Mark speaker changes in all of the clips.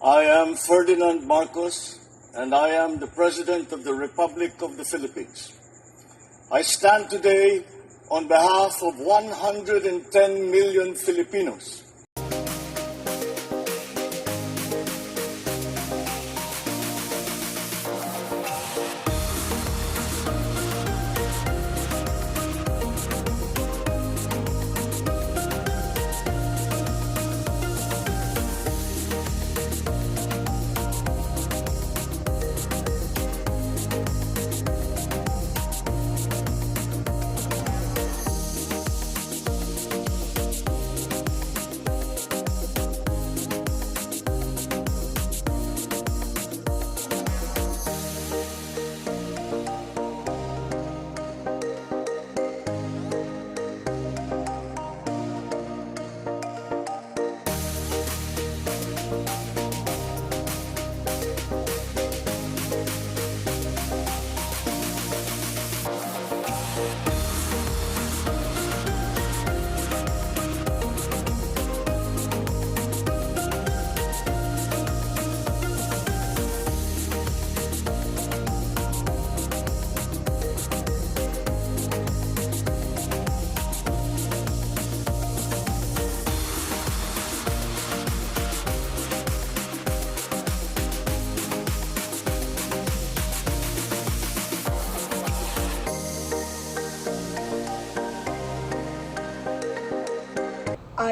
Speaker 1: I am Ferdinand Marcos, and I am the President of the Republic of the Philippines. I stand today on behalf of 110 million Filipinos.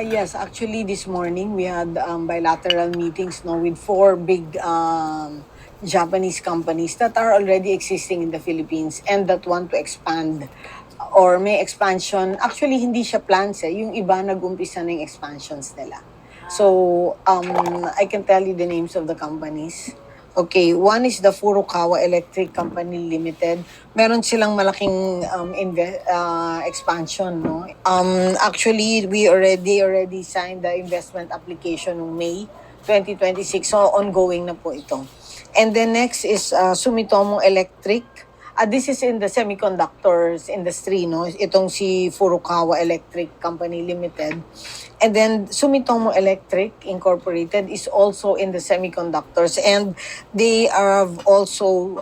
Speaker 2: Yes, actually this morning we had bilateral meetings with four big Japanese companies that are already existing in the Philippines and that want to expand or may expansion. Actually, hindi siya plans eh. Yung iba nag-umpisa na yung expansions nila. So, I can tell you the names of the companies. Okay, one is the Furukawa Electric Company Limited. Meron silang malaking expansion, no? Actually, we already signed the investment application noong May 2026. So, ongoing na po ito. And then next is Sumitomo Electric. This is in the semiconductors industry, no? Itong si Furukawa Electric Company Limited. And then Sumitomo Electric Incorporated is also in the semiconductors, and they have also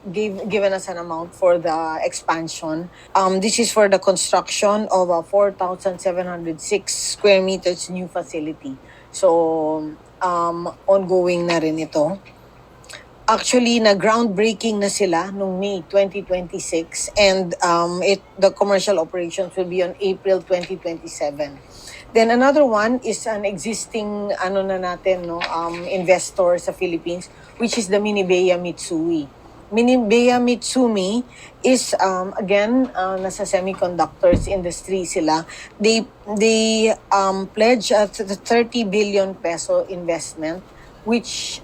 Speaker 2: given us an amount for the expansion. This is for the construction of a 4,706 square meters new facility. So, ongoing na rin ito. Actually, na-groundbreaking na sila noong May 2026 and the commercial operations will be on April 2027. Then another one is an existing investor sa Philippines, which is the Minibeya Mitsui. Minibeya Mitsumi is again nasa semiconductors industry sila. They pledge a 30 billion peso investment which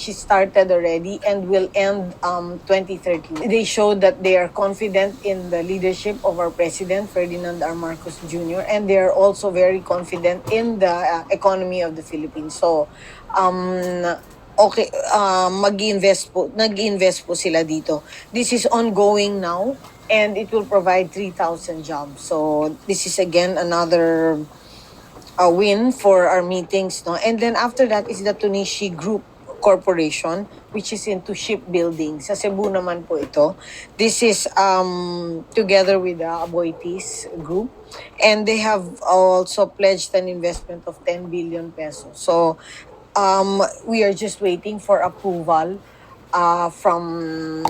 Speaker 2: is started already and will end 2030. They showed that they are confident in the leadership of our President, Ferdinand R. Marcos Jr., and they are also very confident in the economy of the Philippines. So, nag-invest po sila dito. This is ongoing now, and it will provide 3,000 jobs. So, this is again another win for our meetings. No? And then after that is the Tunishi Group Corporation, which is into shipbuilding. Sa Cebu naman po ito. This is together with the Aboitiz Group. And they have also pledged an investment of 10 billion pesos. So, we are just waiting for approval from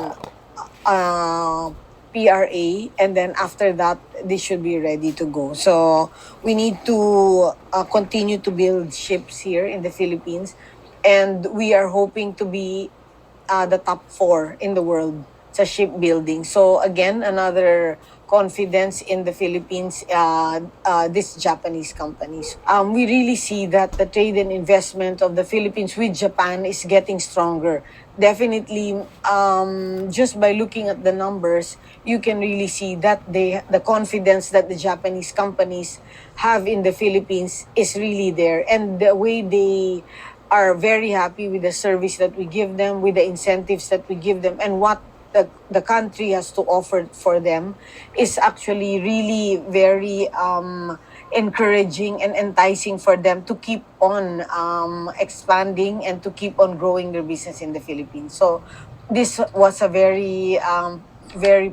Speaker 2: PRA, and then after that, this should be ready to go. So, we need to continue to build ships here in the Philippines. And we are hoping to be the top 4 in the world sa shipbuilding. So again, another confidence in the Philippines, these Japanese companies. We really see that the trade and investment of the Philippines with Japan is getting stronger. Definitely, just by looking at the numbers, you can really see that the confidence that the Japanese companies have in the Philippines is really there. And the way they are very happy with the service that we give them, with the incentives that we give them, and what the country has to offer for them is actually really very encouraging and enticing for them to keep on expanding and to keep on growing their business in the Philippines. So this was a very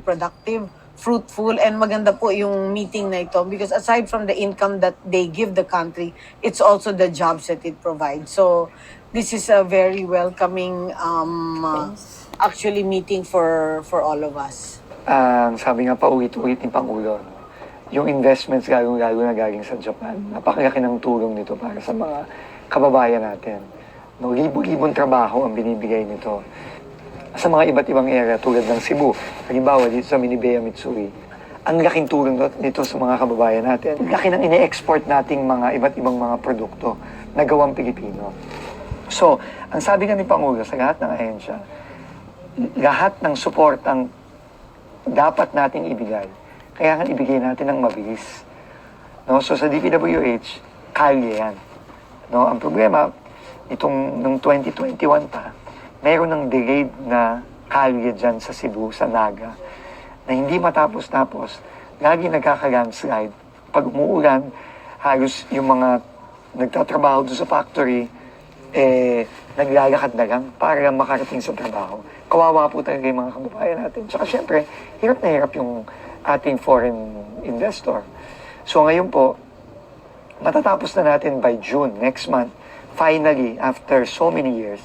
Speaker 2: productive, fruitful, and maganda po yung meeting na ito because aside from the income that they give the country, it's also the jobs that it provides. So this is a very welcoming actually meeting for all of us.
Speaker 3: Sabi nga paulit-ulit ni Pangulo, no? Yung investments lalo na galing sa Japan, napakalaki ng tulong nito para sa mga kababayan natin. No, libo-libong trabaho ang binibigay nito sa mga iba't ibang area tulad ng Cebu. Halimbawa dito sa Minebea Mitsui, ang laking tulong nito sa mga kababayan natin. Laki ng ine-export nating mga iba't ibang mga produkto na gawang Pilipino. So, ang sabi nga ni Pangulo sa lahat ng ahensya, lahat ng support ang dapat nating ibigay. Kaya nga ibigay natin ng mabilis. No? So sa DPWH, kaya yan. No? Ang problema, nung 2021 pa, mayroon ng delayed na kalye dyan sa Cebu, sa Naga, na hindi matapos-tapos, lagi nagkaka-landslide. Pag umuulan, halos yung mga nagtatrabaho doon sa factory, naglalakad na lang para lang makarating sa trabaho. Kawawa po talaga yung mga kababayan natin. Tsaka syempre, hirap na hirap yung ating foreign investor. So ngayon po, matatapos na natin by June, next month, finally, after so many years,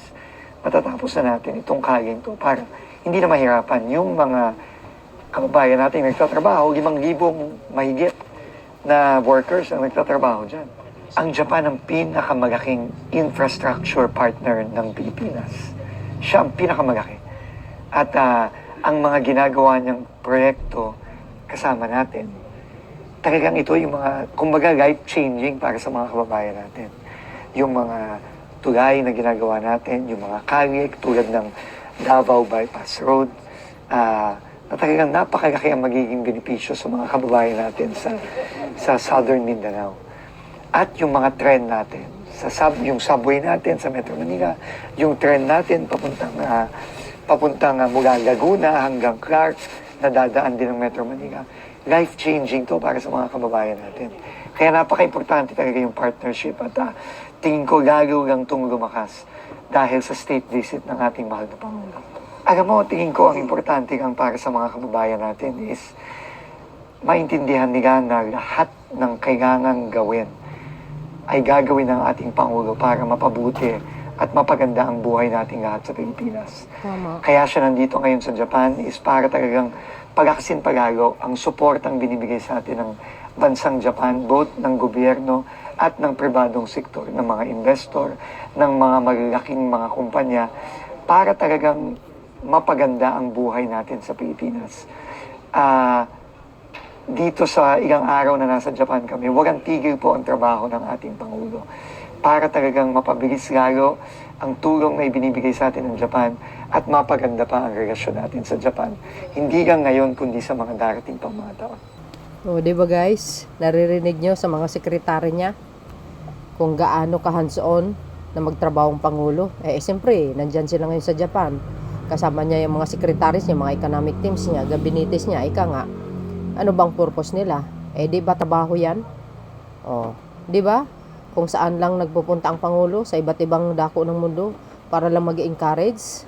Speaker 3: matatapos na natin itong kaling to para hindi na mahirapan yung mga kababayan natin nagtatrabaho, 5,000 mahigit na workers ang nagtatrabaho dyan. Ang Japan ang pinakamalaking infrastructure partner ng Pilipinas. Siya ang pinakamalaki. At ang mga ginagawa niyang proyekto kasama natin, talagang ito yung mga, kumbaga, life-changing para sa mga kababayan natin. Yung mga tulay na ginagawa natin, yung mga kalye tulad ng Davao Bypass Road, na talagang napakalaki ang magiging benepisyo sa mga kababayan natin sa Southern Mindanao. At yung mga tren natin, yung subway natin sa Metro Manila, yung tren natin papuntang mula Laguna hanggang Clark, na dadaan din ng Metro Manila. Life-changing to para sa mga kababayan natin. Kaya napaka-importante talaga yung partnership at tingin ko lalo lang itong lumakas dahil sa state visit ng ating mahal na Pangulo. Alam mo, tingin ko ang importante lang para sa mga kababayan natin is maintindihan nila na lahat ng kailangang gawin ay gagawin ng ating Pangulo para mapabuti at mapaganda ang buhay nating lahat sa Pilipinas.
Speaker 2: Tama.
Speaker 3: Kaya siya nandito ngayon sa Japan is para talagang palakasin palalo ang support ang binibigay sa atin ng bansang Japan, both ng gobyerno at ng pribadong sektor, ng mga investor, ng mga malalaking mga kumpanya, para talagang mapaganda ang buhay natin sa Pilipinas. Dito sa ilang araw na nasa Japan kami, walang tigil po ang trabaho ng ating Pangulo para talagang mapabilis lalo ang tulong na ibinibigay sa atin ng Japan at mapaganda pa ang relasyon natin sa Japan. Hindi lang ngayon, kundi sa mga darating pang mga taon.
Speaker 4: O, di ba guys? Naririnig nyo sa mga sekretary niya kung gaano ka hands-on na magtrabaho ang Pangulo. Siyempre, nandyan sila ngayon sa Japan. Kasama niya yung mga secretaries niya, mga economic teams niya, gabinites niya, ika nga. Ano bang purpose nila? Di ba trabaho yan? Di ba? Kung saan lang nagpupunta ang Pangulo sa iba't ibang dako ng mundo para lang mag-encourage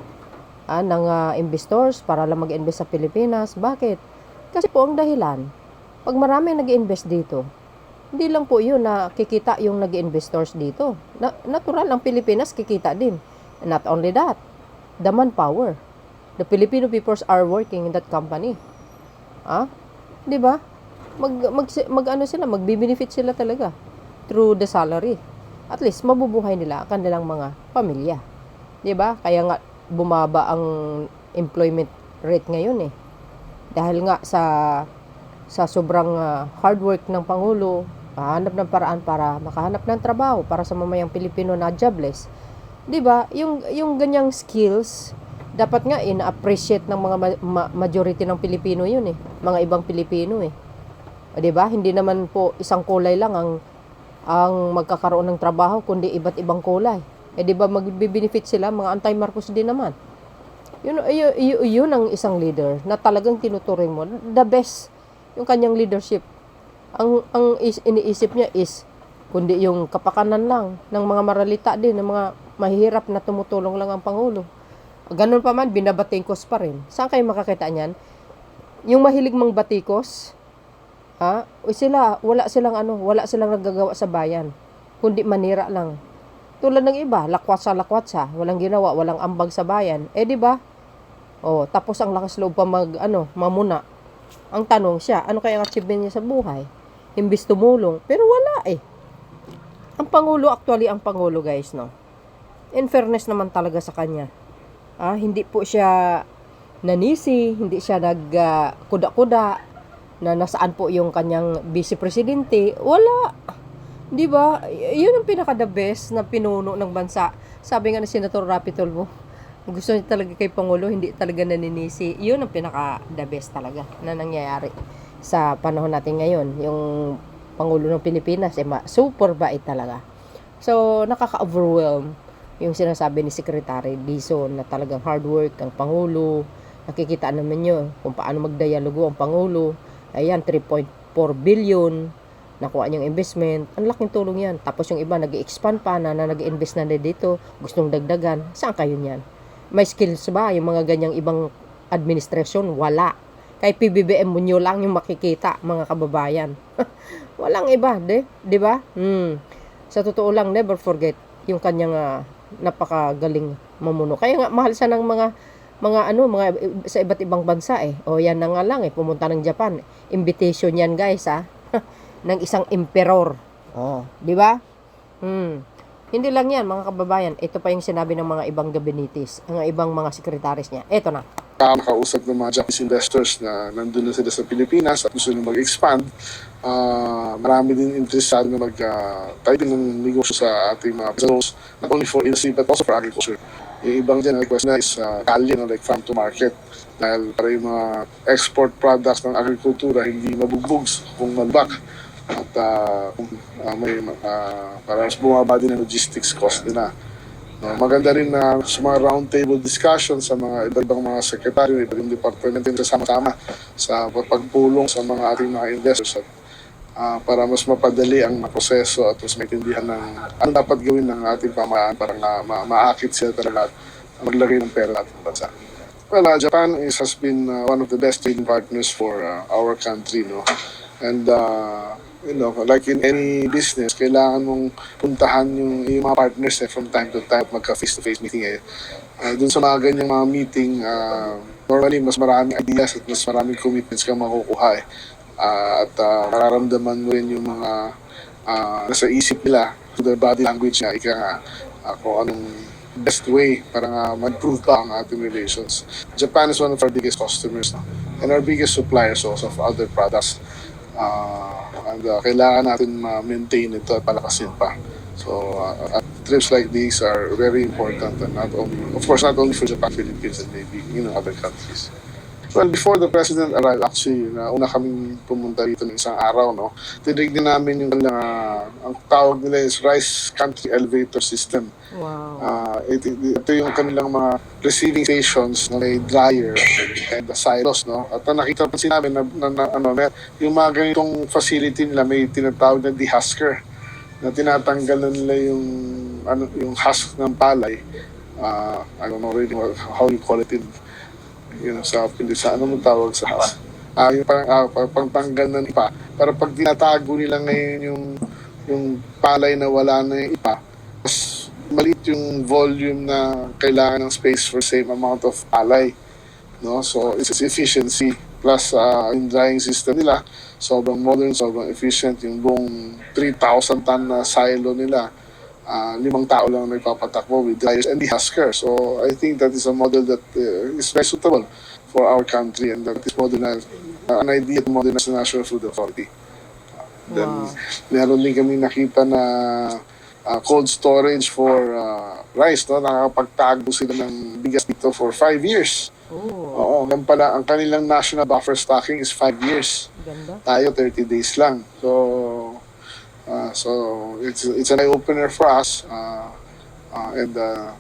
Speaker 4: ng investors, para lang mag-invest sa Pilipinas. Bakit? Kasi po ang dahilan, pag marami nag-invest dito, hindi lang po yun na kikita yung nag-investors dito. Natural, ang Pilipinas kikita din. And not only that, the manpower. The Filipino peoples are working in that company. Di ba? Magbe-benefit sila talaga through the salary. At least mabubuhay nila ang kanilang mga pamilya. Di ba? Kaya nga bumaba ang employment rate ngayon Dahil nga sa sobrang hard work ng Pangulo, hahanap ng paraan para makahanap ng trabaho para sa mamayang Pilipino na jobless. 'Di ba? Yung ganyang skills dapat nga ina-appreciate ng mga majority ng Pilipino yun mga ibang Pilipino 'Di ba? Hindi naman po isang kulay lang ang magkakaroon ng trabaho kundi iba't ibang kulay. 'Di ba magbe-benefit sila, mga anti-Marcos din naman. Yun ang isang leader na talagang tinuturing mo the best yung kanyang leadership. iniisip niya is kundi yung kapakanan lang ng mga maralita din, ng mga mahihirap na tumutulong lang ang Pangulo. Ganun pa man, binabatikos pa rin. Saan kayo makakita niyan? Yung mahilig mang batikos, wala silang nagagawa sa bayan, kundi manira lang. Tulad ng iba, lakwatsa, walang ginawa, walang ambag sa bayan. Di ba? Tapos ang lakas loob pa mamuna. Ang tanong siya, ano kaya ang achievement niya sa buhay? Imbis tumulong, pero wala eh. Ang Pangulo guys, no? In fairness naman talaga sa kanya. Hindi po siya nanisi, hindi siya nagkuda-kuda na nasaan po yung kanyang vice presidente. Wala. 'Di ba? 'Yun ang pinaka the best na pinuno ng bansa. Sabi nga ni Senator Rapi Tulfo, gusto niya talaga kay Pangulo, hindi talaga naninisi. 'Yun ang pinaka the best talaga na nangyayari sa panahon natin ngayon. Yung Pangulo ng Pilipinas, super bait talaga. So, nakaka-overwhelm yung sinasabi ni Secretary Dizon na talagang hard work ang Pangulo. Nakikita naman nyo kung paano magdialogo ang Pangulo. Ayan, 3.4 billion nakuha niyang investment. Ang laking tulong yan. Tapos yung iba nag-expand pa na nag-invest na dito, gustong dagdagan. Saan kayo niyan? May skills ba yung mga ganyang ibang administrasyon? Wala. Kay PBBM mo nyo lang yung makikita, mga kababayan. Walang iba, di ba? Sa totoo lang, never forget yung kanyang napakagaling mamuno. Kaya nga mahal siya ng mga sa iba't ibang bansa eh. Yan na nga lang pumunta ng Japan. Invitation yan guys ng isang emperor. Di ba? Hindi lang yan mga kababayan. Ito pa yung sinabi ng mga ibang gabinitis, ang ibang mga sekretaris niya. Ito na.
Speaker 5: Makausap ng mga Japanese investors na nandun na sila sa Pilipinas at gusto nyo mag-expand. Marami din interesado na tayo din ng negosyo sa ating mga business, not only for industry but also for agriculture. Yung ibang dyan, request na is kalye, like farm to market. Dahil para yung mga export products ng agrikultura hindi mabugbog kung malbak. At para mas bumaba din ang logistics cost nila. Maganda rin na sa mga roundtable discussion sa mga ibang mga sekretaryo, ibang departamento na sama-sama sa pagpulong sa mga ating mga investors at para mas mapadali ang proseso at mas maintindihan ng ano dapat gawin ng ating pamahalaan para maakit sila talaga at maglagay ng pera ating bansa. Well, Japan has been one of the best trading partners for our country, no? And like in any business, kailangan mong puntahan yung mga partners from time to time at magka face-to-face meeting dun sa mga ganyang mga meeting, normally mas maraming ideas at mas maraming commitments kang makukuha at mararamdaman mo rin yung mga nasa isip nila through their body language na kung anong best way para mag-improve pa ang ating relations. Japan is one of our biggest customers and our biggest suppliers also of other products. And kailangan natin ma-maintain ito at palakasin pa. So trips like these are very important and not only for Japan, Philippines, and maybe other countries. Well, before the President arrived, actually, una kaming pumunta dito ng isang araw, no? Tinignan namin yung ang tawag nila is Rice Country Elevator System.
Speaker 4: Wow.
Speaker 5: Ito yung kanilang mga receiving stations na may dryer and the silos, no? At nakita pa sinabi na yung mga ganitong facility nila may tinatawag na dehusker na tinatanggal na nila yung husk ng palay. I don't know really how you call it sa ano mo tawag sa husk. Yung pangtanggal ng ipa para pag tinatago nila ngayon yung palay na wala na yung ipa, mas maliit yung volume na kailangan ng space for same amount of palay, no? So it's efficiency plus yung drying system nila sobrang modern, sobrang efficient. Yung buong 3,000 ton na silo nila, 5 tao lang nagpapatakbo with dryers and dehusker. So I think that is a model that is very suitable for our country and that is an idea to modernize the National Food Authority. Then meron din kami nakita na cold storage for rice, no? Nakakapagtago sila ng bigas dito for 5 years. Oo, yan pala, ang kanilang national buffer stocking is 5 years.
Speaker 4: Ganda.
Speaker 5: Tayo 30 days lang. So it's an eye-opener for us, and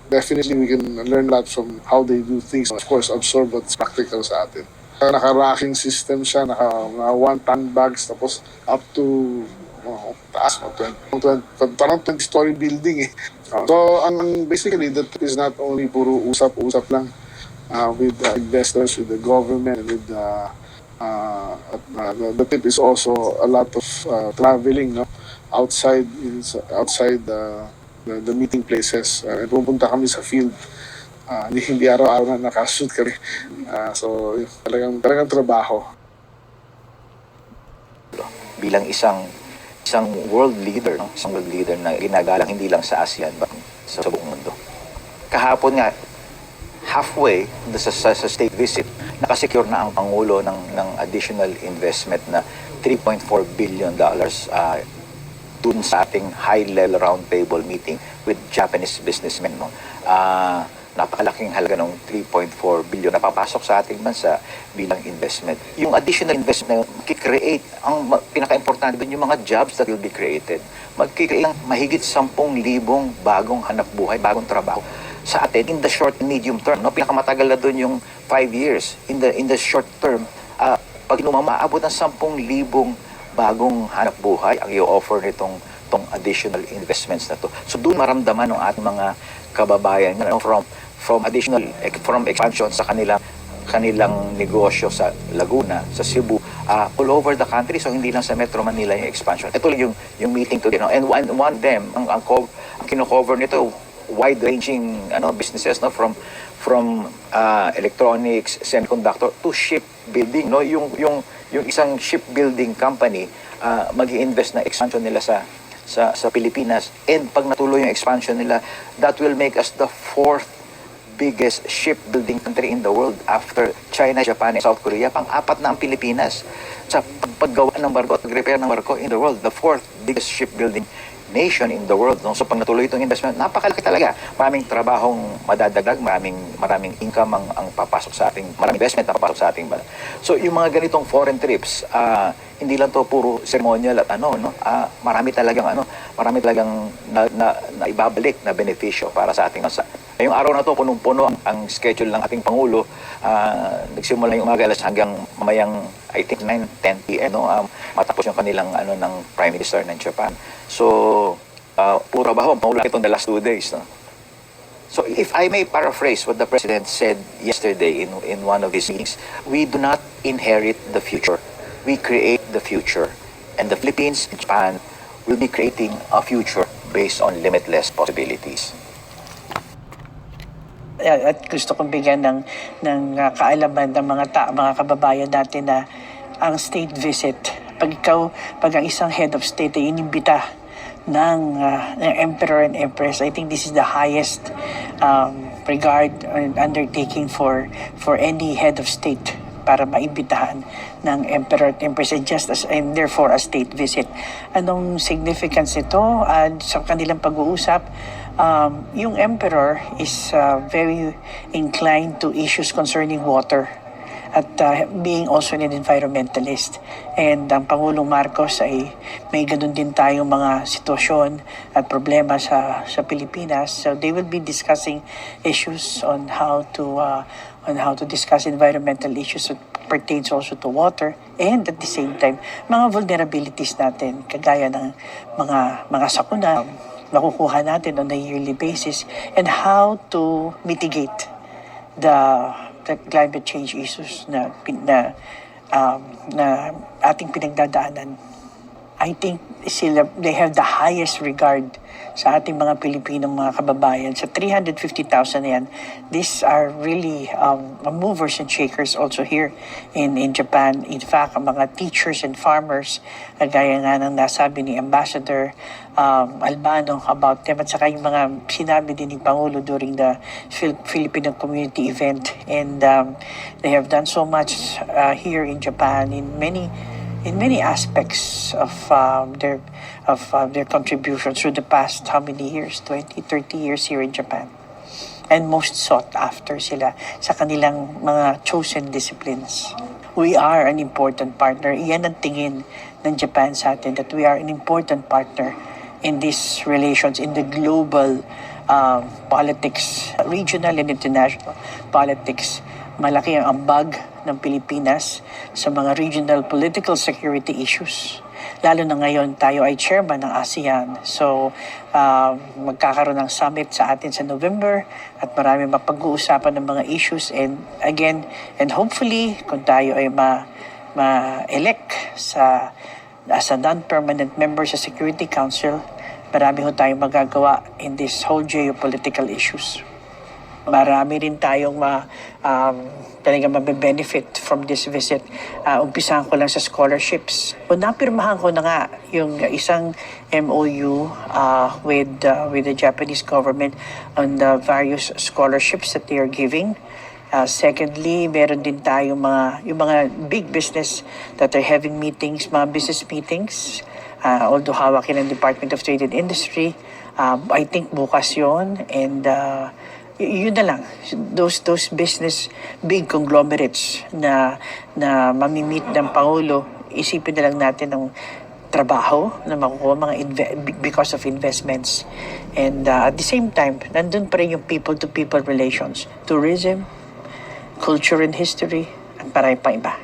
Speaker 5: definitely we can learn a lot from how they do things. Of course, absorb what's practical sa atin. naka-racking system siya, naka 1-ton bags, tapos up to taas, 20, parang 20-story building eh. So, basically, that is not only puro usap-usap lang with investors, with the government, with the tip is also a lot of traveling, no? Outside the meeting places. Pupunta kami sa field. Hindi araw-araw na nakashoot kami. So, talagang trabaho.
Speaker 6: Bilang isang world leader, no? Isang world leader na ginagalang hindi lang sa ASEAN, but sa buong mundo. Kahapon nga, halfway sa state visit, nakasecure na ang Pangulo ng additional investment na $3.4 billion dun sa ating high-level roundtable meeting with Japanese businessmen. No? Napakalaking halaga ng 3.4 billion na papasok sa ating bansa bilang investment. Yung additional investment na mag-create, ang pinaka-importante dun yung mga jobs that will be created. Mag-create ng mahigit 10,000 bagong hanap buhay, bagong trabaho sa atin in the short and medium term. No? Pinakamatagal na dun yung 5 years. In the short term, pag maabot ng 10,000 bagong hanap buhay ang i-offer nitong additional investments na to. So doon maramdaman ng ating mga kababayan from expansion sa kanilang negosyo sa Laguna, sa Cebu, all over the country. So hindi lang sa Metro Manila yung expansion. Ito lang yung meeting today, no? And one of them, ang kino-cover nito, wide-ranging businesses, no? From electronics, semiconductor to shipbuilding, no? Yung isang shipbuilding company mag-i-invest na expansion nila sa Pilipinas, and pag natuloy yung expansion nila, that will make us the 4th biggest shipbuilding country in the world after China, Japan, and South Korea. Pang-apat na ang Pilipinas sa paggawa ng barko, pag-repair ng barko in the world, the 4th biggest shipbuilding nation in the world. No? So pag natuloy itong investment, napakalaki talaga. Maraming trabahong madadagdag, maraming income ang papasok sa ating, maraming investment na papasok sa ating bansa. So yung mga ganitong foreign trips, hindi lang to puro ceremonial at marami talagang na ibabalik na benepisyo para sa ating bansa. Ngayong araw na to, punong-puno ang schedule ng ating Pangulo. Nagsimula yung umaga alas hanggang mamayang, I think, 9-10 p.m. No? Matapos yung kanilang ng Prime Minister ng Japan. So, puro trabaho, Pangulo itong the last 2 days. No? So, if I may paraphrase what the President said yesterday in one of his meetings, we do not inherit the future. We create the future. And the Philippines and Japan will be creating a future based on limitless possibilities.
Speaker 7: At gusto kong bigyan ng kaalaman ng mga kababayan natin na ang state visit, pag ang isang head of state ay inimbita ng emperor and empress, I think this is the highest regard and undertaking for any head of state para maimbitahan ng emperor at empress, and therefore a state visit. Anong significance nito sa kanilang pag-uusap? Yung emperor is very inclined to issues concerning water at being also an environmentalist. And ang Pangulong Marcos ay may ganun din tayong mga sitwasyon at problema sa Pilipinas. So they will be discussing issues on how to discuss environmental issues that pertains also to water, and at the same time mga vulnerabilities natin kagaya ng mga sakuna nakukuha natin on a yearly basis, and how to mitigate the climate change issues na ating pinagdadaanan. I think they have the highest regard sa ating mga Pilipinong mga kababayan. Sa 350,000 na yan, these are really movers and shakers also here in Japan. In fact, ang mga teachers and farmers, gaya nga ng nasabi ni Ambassador Albano about them, at saka yung mga sinabi din ni Pangulo during the Filipino community event. And they have done so much here in Japan in many aspects of their contribution through the past how many years, 20, 30 years here in Japan. And most sought after sila sa kanilang mga chosen disciplines. We are an important partner. Iyan ang tingin ng Japan sa atin, that we are an important partner in these relations, in the global politics, regional and international politics. Malaki ang ambag ng Pilipinas sa mga regional political security issues. Lalo na ngayon, tayo ay chairman ng ASEAN. So, magkakaroon ng summit sa atin sa November at marami mapag-uusapan ng mga issues. And again, and hopefully, kung tayo ay ma-elect as a non-permanent member sa Security Council, marami ho tayong magagawa in this whole geopolitical issues. Marami rin tayong talagang mabe-benefit from this visit. Umpisahan ko lang sa scholarships. Napirmahan ko na nga yung isang MOU with the Japanese government on the various scholarships that they are giving. Secondly, meron din tayong yung mga big business that are having meetings, mga business meetings. Although hawakin ng Department of Trade and Industry, I think bukas yun. And yun na lang, those business big conglomerates na mamimit ng Pangulo, isipin na lang natin ng trabaho na makukuha because of investments. And at the same time, nandun pa rin yung people-to-people relations, tourism, culture and history, at marami pa iba.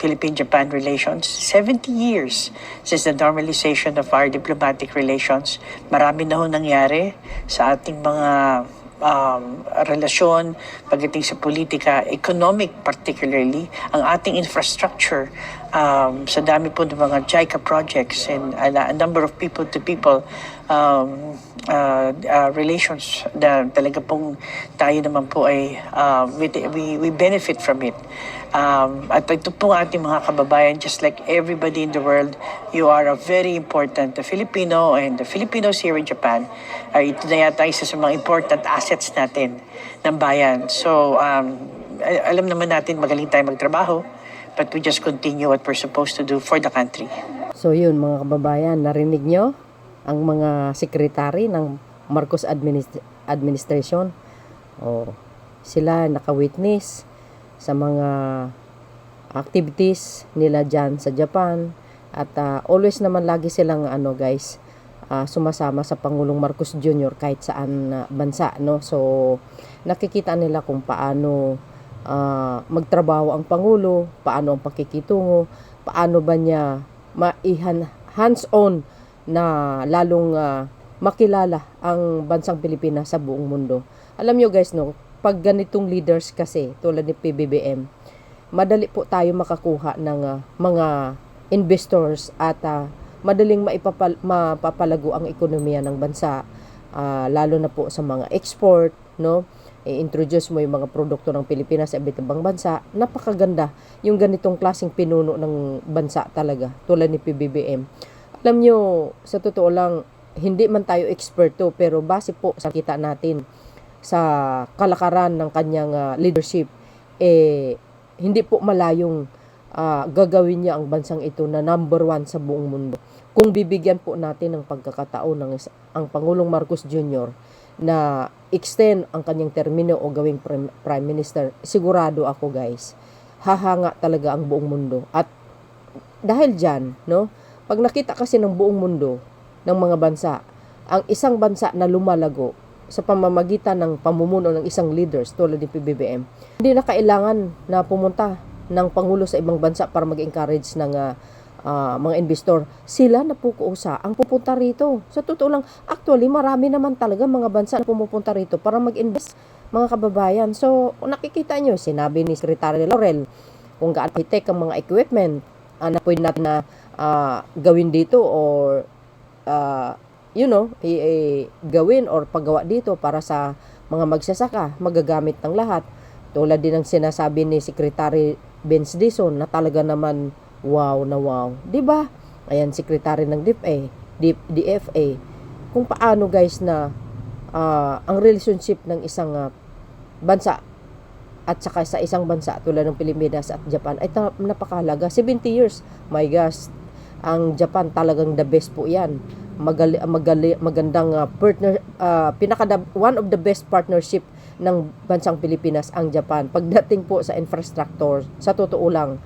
Speaker 7: Philippine-Japan relations, 70 years since the normalization of our diplomatic relations. Marami na ho nangyari sa ating mga relasyon pagdating sa politika, economic particularly, ang ating infrastructure, sa dami po ng mga JICA projects and a number of people-to-people relations na talaga pong tayo naman po ay we benefit from it. At ito po ating mga kababayan, just like everybody in the world, you are a very important Filipino, and the Filipinos here in Japan, ito na yata isa sa mga important assets natin ng bayan. So, alam naman natin magaling tayo magtrabaho, but we just continue what we're supposed to do for the country.
Speaker 4: So yun mga kababayan, narinig nyo ang mga sekretary ng Marcos administration. Sila naka-witness sa mga activities nila dyan sa Japan. At always naman lagi silang sumasama sa Pangulong Marcos Jr. kahit saan bansa. No? So nakikita nila kung paano magtrabaho ang Pangulo, paano ang pakikitungo, paano ba niya hands-on na lalong makilala ang bansang Pilipinas sa buong mundo. Alam nyo guys, no, pag ganitong leaders kasi, tulad ni PBBM, madali po tayo makakuha ng mga investors at madaling mapapalago ang ekonomiya ng bansa, lalo na po sa mga export, no? I-introduce mo yung mga produkto ng Pilipinas sa iba't ibang bansa. Napakaganda yung ganitong klaseng pinuno ng bansa talaga, tulad ni PBBM. Alam nyo, sa totoo lang, hindi man tayo eksperto, pero base po sa kita natin sa kalakaran ng kanyang leadership, hindi po malayong gagawin niya ang bansang ito na number 1 sa buong mundo. Kung bibigyan po natin ng pagkakataon ang Pangulong Marcos Jr. na extend ang kanyang termino o gawing prime minister, sigurado ako guys, hahanga talaga ang buong mundo. At dahil dyan, no, pag nakita kasi ng buong mundo ng mga bansa, ang isang bansa na lumalago sa pamamagitan ng pamumuno ng isang leaders tulad ni PBBM, hindi na kailangan na pumunta ng Pangulo sa ibang bansa para mag-encourage ng mga investor. Sila na po kuusa ang pupunta rito. Sa totoo lang, actually, marami naman talaga mga bansa na pumupunta rito para mag-invest, mga kababayan. So, nakikita nyo, sinabi ni Secretary Laurel, kung ga-architect ang mga equipment na pwede natin na gawin dito or gawin or paggawa dito para sa mga magsasaka, magagamit ng lahat. Tulad din ng sinasabi ni Secretary Vince Dizon na talaga naman wow na wow. 'Di ba? Ayan, Secretary ng DFA. Kung paano guys na ang relationship ng isang bansa at saka sa isang bansa tulad ng Pilipinas at Japan ay napakahalaga. 70 years. My gosh, ang Japan talagang the best po 'yan. Magandang partner, one of the best partnership ng bansang Pilipinas ang Japan. Pagdating po sa infrastructure, sa totoo lang,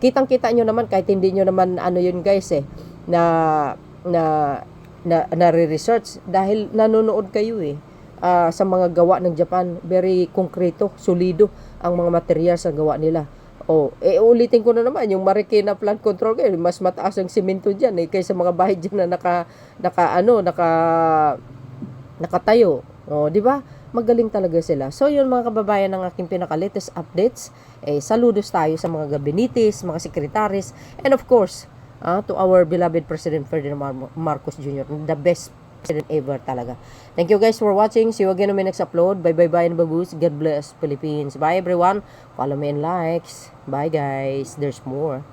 Speaker 4: kitang-kita nyo naman kahit hindi nyo naman yun guys na re-research dahil nanonood kayo sa mga gawa ng Japan. Very konkreto, solido ang mga materials sa gawa nila. Ulitin ko na naman, yung Marikina Plant Control kayo, mas mataas ang simento dyan kaysa mga bahay dyan na nakatayo. Di ba? Magaling talaga sila. So yun mga kababayan, ng aking pinaka-latest updates. Saludos tayo sa mga gabinitis, mga sekretaris, and of course, to our beloved President Ferdinand Marcos Jr., the best president ever talaga. Thank you guys for watching. See you again on my next upload. Bye and baboos. God bless Philippines. Bye everyone. Follow me and likes. Bye guys. There's more.